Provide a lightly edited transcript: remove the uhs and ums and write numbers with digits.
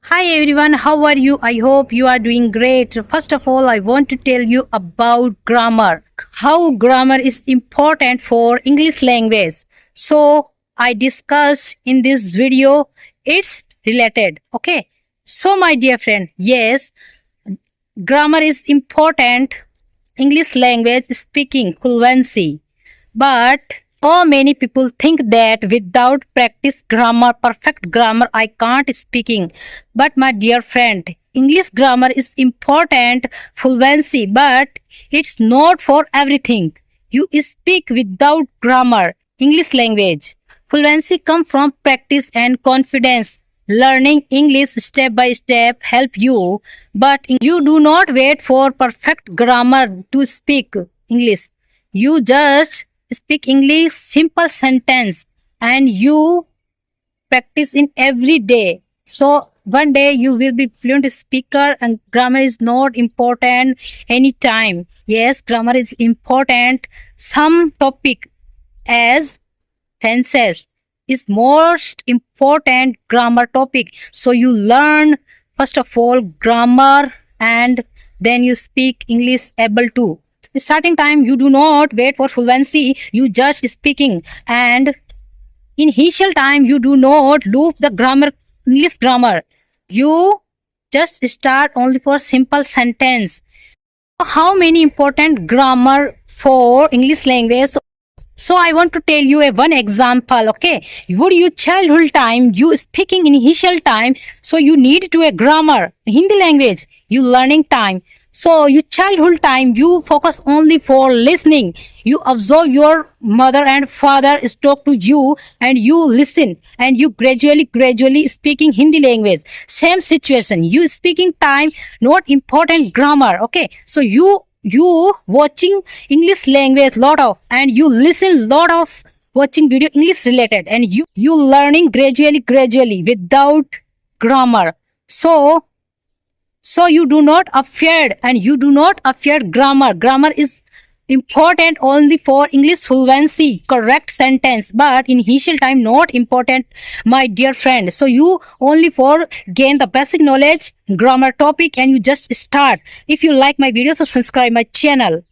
Hi everyone, how are you? I hope you are doing great. First of all, I want to tell you about grammar. How grammar is important for English language. So, I discuss in this video, it's related. Okay. So, my dear friend, yes, grammar is important. English language speaking fluency. But so many people think that without practice grammar, perfect grammar, I can't speaking. But my dear friend, English grammar is important fluency, but it's not for everything. You speak without grammar, English language. Fluency come from practice and confidence. Learning English step by step help you, but you do not wait for perfect grammar to speak English. You just speak English simple sentence and you practice in every day. So one day you will be fluent speaker and grammar is not important anytime. Yes, grammar is important. Some topic as tenses is most important grammar topic. So you learn first of all grammar and then you speak English able to. Starting time you do not wait for fluency, you just speaking, and in initial time you do not look the grammar, English grammar. You just start only for simple sentence. How many important grammar for English language? So I want to tell you a one example. Okay, would you childhood time you speaking in initial time, so you need to a grammar Hindi language you learning time. So you childhood time you focus only for listening. You observe your mother and father talk to you and you listen and you gradually speaking Hindi language. Same situation. You speaking time not important grammar. Okay, so you watching English language lot of and you listen lot of watching video English related and you learning gradually without grammar. So you do not afraid and you do not afraid grammar. Grammar is important only for English fluency, correct sentence, but in initial time not important, my dear friend. So you only for gain the basic knowledge, grammar topic, and you just start. If you like my videos, so subscribe my channel.